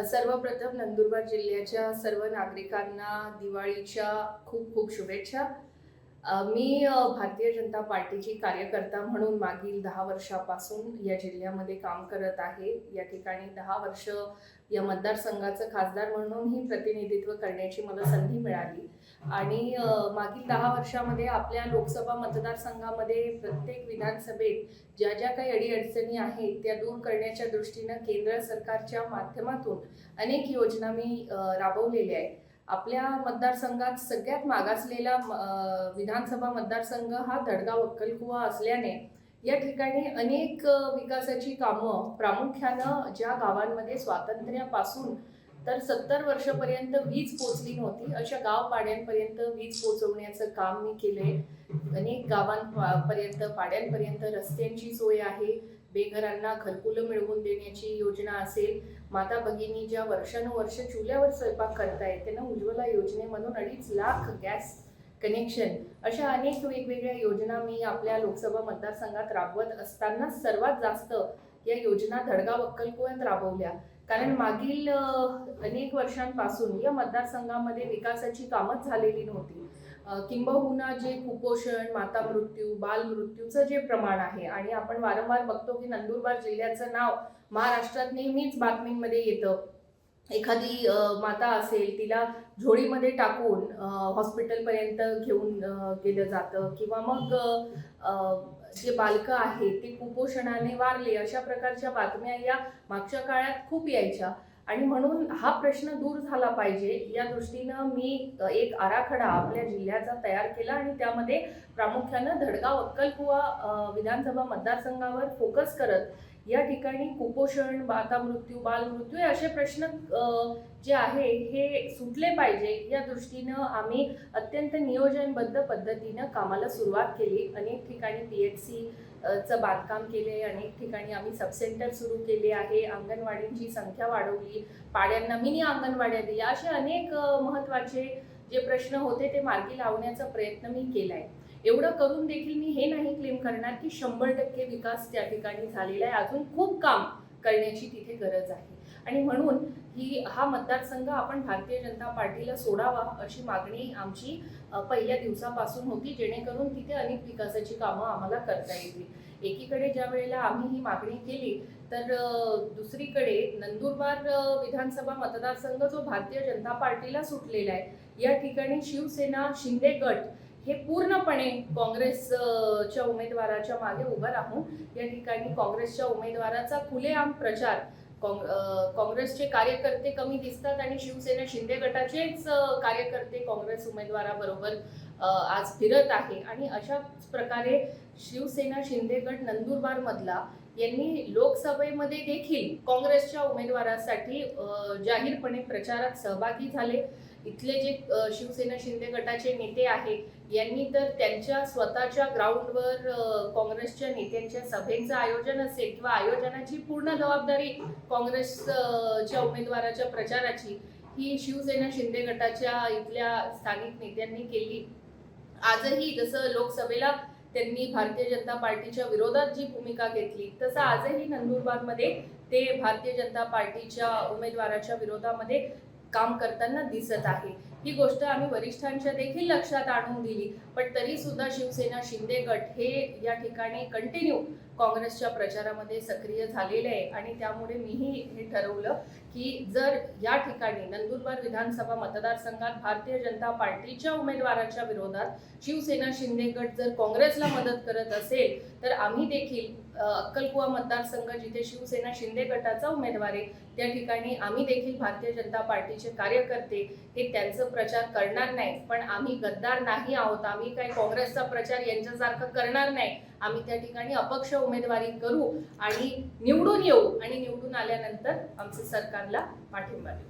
सर्वप्रथम नंदुरबार जिल्ह्याच्या सर्व नागरिकांना दिवाळीच्या खूप खूप शुभेच्छा. मी भारतीय जनता पार्टीची कार्यकर्ता म्हणून मागील 10 वर्षापासून या जिल्ह्यामध्ये काम करत आहे. या ठिकाणी 10 वर्ष या मतदारसंघाचं खासदार म्हणूनही प्रतिनिधित्व करण्याची मला संधी मिळाली आणि मागील 10 वर्षामध्ये आपल्या लोकसभा मतदारसंघामध्ये प्रत्येक विधानसभेत ज्या ज्या काही अडीअडचणी आहेत त्या दूर करण्याच्या दृष्टीनं केंद्र सरकारच्या माध्यमातून अनेक योजना मी राबवलेल्या आहेत. आपल्या मतदारसंघात सगळ्यात मागासलेला विधानसभा मतदारसंघ हा दडगाव अक्कलकुवा असल्याने या ठिकाणी अनेक विकासाची कामं प्रामुख्यानं ज्या गावांमध्ये स्वातंत्र्यापासून तर 70 वर्षापर्यंत वीज पोचली नव्हती अशा गाव पाड्यांपर्यंत वीज पोचवण्याचं काम मी केले. अनेक गावांपर्यंत पाड्यांपर्यंत रस्त्यांची सोय आहे. बेघरांना घरकुलं मिळवून देण्याची योजना असेल. माता भगिनी ज्या वर्षानुवर्ष चुल्यावर स्वयंपाक करतायत त्यांना उज्ज्वला योजनेमधून 2.5 लाख गॅस कनेक्शन अशा अनेक वेगवेगळ्या योजना मी आपल्या लोकसभा मतदारसंघात राबवत असताना सर्वात जास्त या योजना दडगाव अक्कलकुव्यात राबवल्या. कारण मागील अनेक वर्षांपासून या मतदारसंघामध्ये विकासाची कामच झालेली नव्हती. किंबहुना जे कुपोषण, माता मृत्यू, बाल मृत्यूचं जे प्रमाण आहे आणि आपण वारंवार बघतो की नंदुरबार जिल्ह्याचं नाव महाराष्ट्रात नेहमीच बातमींमध्ये येतं. एखादी माता असेल तिला झोळीमध्ये टाकून हॉस्पिटलपर्यंत घेऊन गेलं जातं किंवा मग जे बालकं आहेत ते कुपोषणाने वारले अशा प्रकारच्या बातम्या या मागच्या काळात खूप यायच्या आणि म्हणून हा प्रश्न दूर झाला पाहिजे या दृष्टीनं मी एक आराखडा आपल्या जिल्ह्याचा तयार केला आणि त्यामध्ये प्रामुख्यानं दडगाव अक्कलकुवा विधानसभा मतदारसंघावर फोकस करत या ठिकाणी कुपोषण, माता मृत्यू, बाल मृत्यू असे प्रश्न जे आहे हे सुटले पाहिजे या दृष्टीनं आम्ही अत्यंत नियोजनबद्ध पद्धतीनं कामाला सुरुवात केली. अनेक ठिकाणी PHC चं बांधकाम केले, अनेक ठिकाणी आम्ही सबसेंटर सुरू केले आहे, अंगणवाडींची संख्या वाढवली, पाड्यांना मिनी अंगणवाड्या दिल्या. असे अनेक महत्त्वाचे जे प्रश्न होते ते मार्गी लावण्याचा प्रयत्न मी केलाय. एवढं करून देखील मी हे नाही क्लेम करणार की 100% विकास त्या ठिकाणी झालेला आहे. अजून खूप काम करण्याची तिथे गरज आहे आणि म्हणून हा मतदारसंघ आपण भारतीय जनता पार्टीला सोडावा अशी मागणी आमची पहिल्या दिवसापासून होती, जेणेकरून तिथे अनेक विकासाची कामं आम्हाला करता येतील. एकीकडे ज्या वेळेला आम्ही ही मागणी केली तर दुसरीकडे नंदुरबार विधानसभा मतदारसंघ जो भारतीय जनता पार्टीला सुटलेला आहे या ठिकाणी शिवसेना, शिंदे गट हे पूर्णपणे काँग्रेसच्या उमेदवाराच्या मागे उभं राहून या ठिकाणी काँग्रेसच्या उमेदवाराचा खुलेआम प्रचार काँग्रेसचे कार्यकर्ते कमी दिसतात आणि शिवसेना शिंदे गटाचेच कार्यकर्ते काँग्रेस उमेदवाराबरोबर आज फिरत आहे आणि अशाच प्रकारे शिवसेना शिंदे गट नंदुरबार मधला यांनी लोकसभेमध्ये देखील काँग्रेसच्या उमेदवारासाठी जाहीरपणे प्रचारात सहभागी झाले. इथले जे शिवसेना शिंदे गटाचे नेते आहेत यांनी तर त्यांच्या स्वतःच्या ग्राउंडवर काँग्रेसच्या नेत्यांच्या सभेचं आयोजन असेल किंवा आयोजनाची पूर्ण जबाबदारी काँग्रेसच्या उमेदवाराच्या प्रचाराची ही शिवसेना शिंदे गटाच्या इथल्या स्थानिक नेत्यांनी केली. आजही जसं लोकसभेला त्यांनी भारतीय जनता पार्टीच्या विरोधात जी भूमिका घेतली तसं आजही नंदुरबारमध्ये ते भारतीय जनता पार्टीच्या उमेदवाराच्या विरोधामध्ये काम करताना दिसत आहे. ही गोष्ट आम्ही वरिष्ठांच्या देखील लक्षात आणून दिली, पण तरी सुद्धा शिवसेना शिंदे गट हे या ठिकाणी कंटिन्यू काँग्रेसच्या प्रचारामध्ये सक्रिय झालेले आहे आणि त्यामुळे मीही हे ठरवलं की जर या ठिकाणी नंदुरबार विधानसभा मतदारसंघात भारतीय जनता पार्टीच्या उमेदवाराच्या विरोधात शिवसेना शिंदे गट जर काँग्रेसला मदत करत असेल तर आम्ही देखील अक्कलकुवा मतदारसंघ जिथे शिवसेना शिंदे गटाचा उमेदवार आहे त्या ठिकाणी आम्ही देखील भारतीय जनता पार्टीचे कार्यकर्ते हे त्यांचं प्रचार करणार नाही. पण आम्ही गद्दार नाही आहोत, आम्ही काही काँग्रेसचा प्रचार यांच्यासारखं करणार नाही. आम्ही त्या ठिकाणी अपक्ष उमेदवारी करू आणि निवडून येऊ आणि निवडून आल्यानंतर आमचं सरकारला पाठिंबा देऊ.